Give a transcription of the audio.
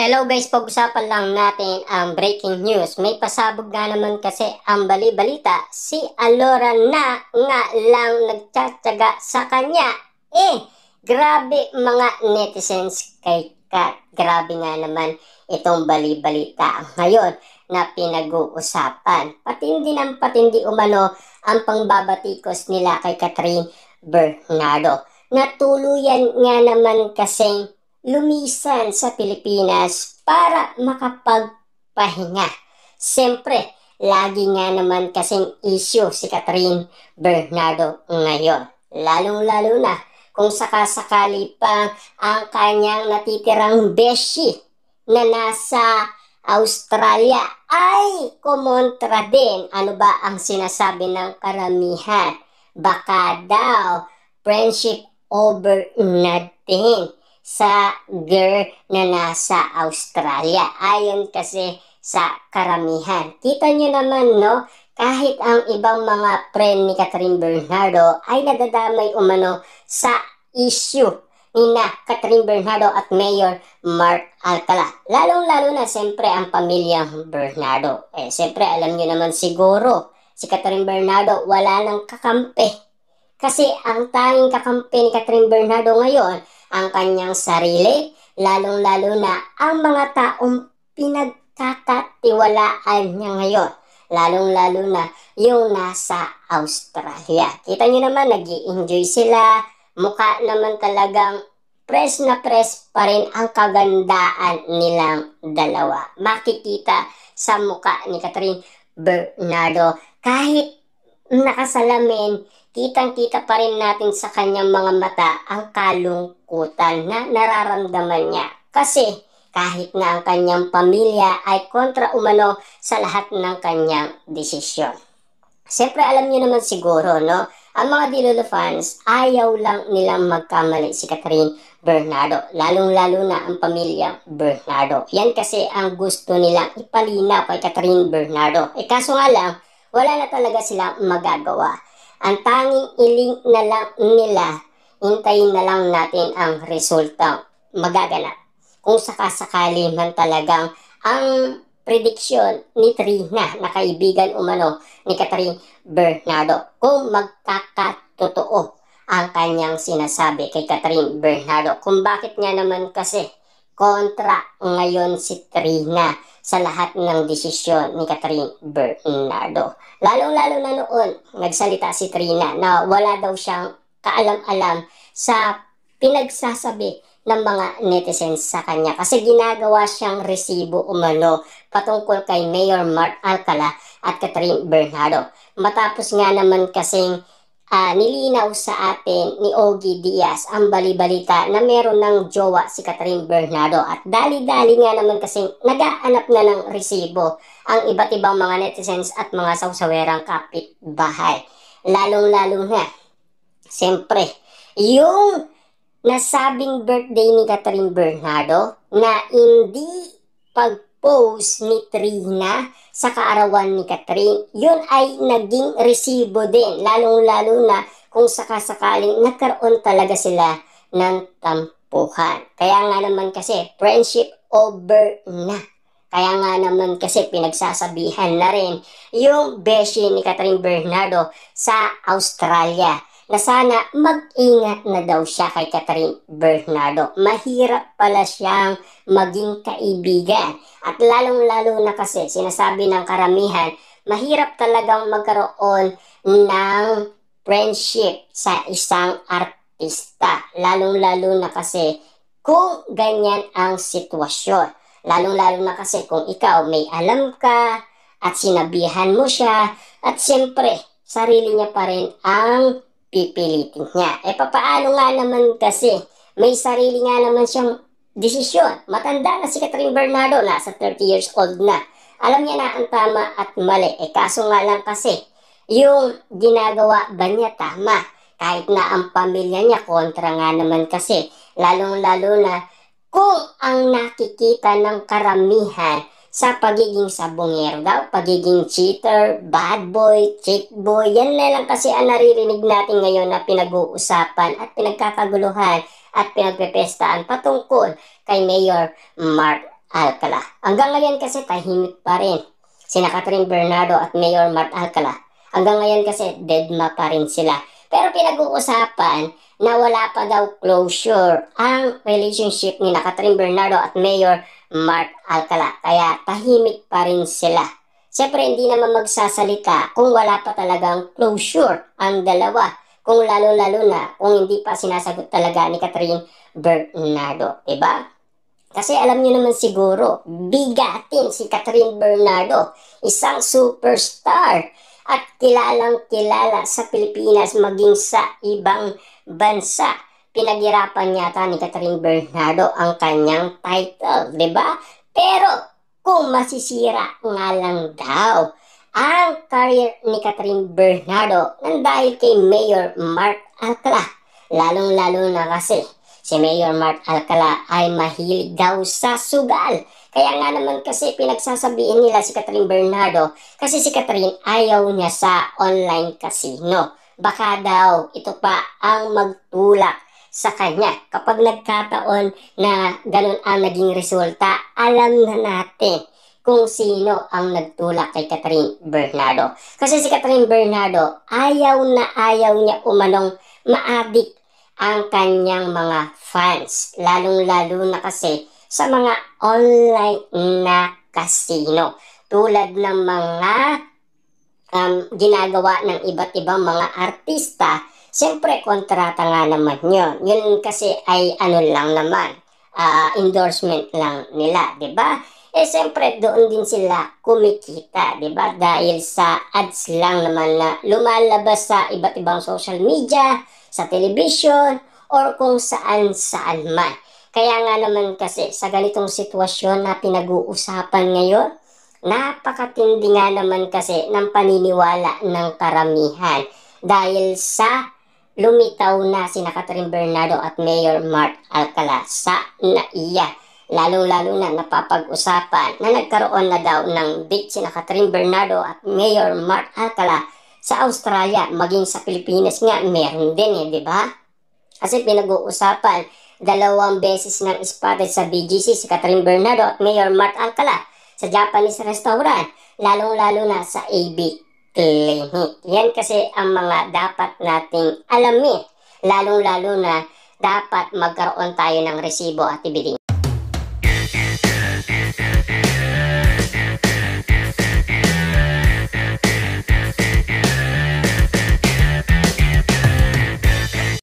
Hello guys, pag-usapan lang natin ang breaking news. May pasabog nga naman kasi ang bali-balita. Si Alora na nga lang nagtsatsaga sa kanya. Grabe mga netizens kay Kat. Grabe nga naman itong bali-balita ngayon na pinag-uusapan. Patindi ng patindi umano ang pangbabatikos nila kay Catherine Bernardo. Natuluyan nga naman kasing lumisan sa Pilipinas para makapagpahinga. Siyempre, lagi nga naman kasing issue si Catherine Bernardo ngayon. Lalong-lalo na kung sakasakali pa ang kanyang natitirang beshi na nasa Australia ay kumontra din. Ano ba ang sinasabi ng karamihan? Baka daw friendship over natin sa girl na nasa Australia. Ayon kasi sa karamihan. Kita nyo naman, no? Kahit ang ibang mga friend ni Catherine Bernardo ay nadadamay umano sa issue ni na Catherine Bernardo at Mayor Mark Alcala. Lalong-lalo na siyempre ang pamilyang Bernardo. Siyempre alam nyo naman siguro, si Catherine Bernardo wala nang kakampi. Kasi ang tanging kakampi ni Catherine Bernardo ngayon ang kanyang sarili, lalong-lalo na ang mga taong pinagkakatiwalaan niya ngayon. Lalong-lalo na yung nasa Australia. Kita nyo naman, nag-i-enjoy sila. Mukha naman talagang press na press pa rin ang kagandaan nilang dalawa. Makikita sa mukha ni Catherine Bernardo. Kahit nakasalamin, kitang-kita pa rin natin sa kanyang mga mata ang kalungkutan na nararamdaman niya. Kasi kahit na ang kanyang pamilya ay kontra umano sa lahat ng kanyang desisyon. Siyempre alam niyo naman siguro, no? Ang mga Dilolo fans, ayaw lang nilang magkamali si Catherine Bernardo. Lalong-lalo na ang pamilya Bernardo. Yan kasi ang gusto nilang ipalinaw kay Catherine Bernardo. Kaso nga lang, wala na talaga silang magagawa. Ang tanging iling na lang nila, hintayin na lang natin ang resulta magaganap. Kung sakasakali man talagang ang prediksyon ni Trina na kaibigan umano ni Catherine Bernardo, kung magkakatotoo ang kanyang sinasabi kay Catherine Bernardo, kung bakit nga naman kasi kontra ngayon si Trina sa lahat ng desisyon ni Catherine Bernardo. Lalong-lalo na noon, nagsalita si Trina na wala daw siyang kaalam-alam sa pinagsasabi ng mga netizens sa kanya kasi ginagawa siyang resibo umano patungkol kay Mayor Mark Alcala at Catherine Bernardo. Matapos nga naman kasing nilinaw sa atin ni Ogie Diaz ang bali-balita na meron ng jowa si Catherine Bernardo at dali-dali nga naman kasi nagaanap na ng resibo ang iba't ibang mga netizens at mga sawsawerang kapitbahay. Lalong-lalo na, siyempre, yung nasabing birthday ni Catherine Bernardo na hindi pag-post ni Trina sa kaarawan ni Catherine, yun ay naging resibo din. Lalong-lalo na kung sakasakaling nagkaroon talaga sila ng tampuhan. Kaya nga naman kasi, friendship over na. Kaya nga naman kasi pinagsasabihan na rin yung beshi ni Catherine Bernardo sa Australia na sana mag-ingat na daw siya kay Catherine Bernardo. Mahirap pala siyang maging kaibigan. At lalong-lalo na kasi sinasabi ng karamihan, mahirap talagang magkaroon ng friendship sa isang artista. Lalong-lalo na kasi kung ganyan ang sitwasyon. Lalong-lalo na kasi kung ikaw may alam ka at sinabihan mo siya at siyempre sarili niya pa rin ang pipilitin niya. Papaano nga naman kasi may sarili nga naman siyang desisyon. Matanda na si Catherine Bernardo, nasa 30 years old na. Alam niya na ang tama at mali. Kaso nga lang kasi yung ginagawa ba niya tama? Kahit na ang pamilya niya kontra nga naman kasi. Lalong-lalo na kung ang nakikita ng karamihan sa pagiging sabongero daw, pagiging cheater, bad boy, chick boy, yan na lang kasi ang naririnig natin ngayon na pinag-uusapan at pinagkakaguluhan at pinagpepestaan patungkol kay Mayor Mark Alcala. Hanggang ngayon kasi tahimik pa rin sina Catherine Bernardo at Mayor Mark Alcala. Hanggang ngayon kasi deadma pa rin sila. Pero pinag-uusapan na wala pa daw closure ang relationship ni Catherine Bernardo at Mayor Mark Alcala. Kaya tahimik pa rin sila. Siyempre hindi naman magsasalita kung wala pa talagang closure ang dalawa. Kung lalo-lalo na kung hindi pa sinasagot talaga ni Catherine Bernardo. Diba? Kasi alam niyo naman siguro, bigatin si Catherine Bernardo, isang superstar at kilalang kilala sa Pilipinas maging sa ibang bansa. Pinaghirapan yata ni Catherine Bernardo ang kanyang title, di ba? Pero kung masisira nga lang daw ang career ni Catherine Bernardo nang dahil kay Mayor Mark Alcala, lalong-lalo na kasi si Mayor Mark Alcala ay mahilig daw sa sugal. Kaya nga naman kasi pinagsasabihin nila si Catherine Bernardo kasi si Catherine ayaw niya sa online casino. Baka daw ito pa ang magtulak sa kanya. Kapag nagkataon na ganun ang naging resulta, alam na natin kung sino ang nagtulak kay Catherine Bernardo. Kasi si Catherine Bernardo ayaw na ayaw niya umanong ma-addict ang kanyang mga fans, lalong-lalo na kasi sa mga online na casino tulad ng mga ginagawa ng iba't ibang mga artista. Siyempre kontrata nga naman yun kasi ay ano lang naman, endorsement lang nila, di ba? Siyempre doon din sila kumikita, di ba? Dahil sa ads lang naman na lumalabas sa iba't ibang social media, sa television, or kung saan-saan man. Kaya nga naman kasi sa ganitong sitwasyon na pinag-uusapan ngayon, napakatindi nga naman kasi ng paniniwala ng karamihan. Dahil sa lumitaw na sina Catherine Bernardo at Mayor Mark Alcala sa NAIA. Lalong-lalo na napapag-usapan na nagkaroon na daw ng date sina Catherine Bernardo at Mayor Mark Alcala sa Australia, maging sa Pilipinas nga, meron din di ba? Kasi pinag-uusapan, 2 beses nang spotted sa BGC si Catherine Bernardo at Mayor Mark Alcala sa Japanese restaurant, lalong-lalo na sa AB Clinic. Yan kasi ang mga dapat nating alamin, lalong-lalo na dapat magkaroon tayo ng resibo at ebidensya.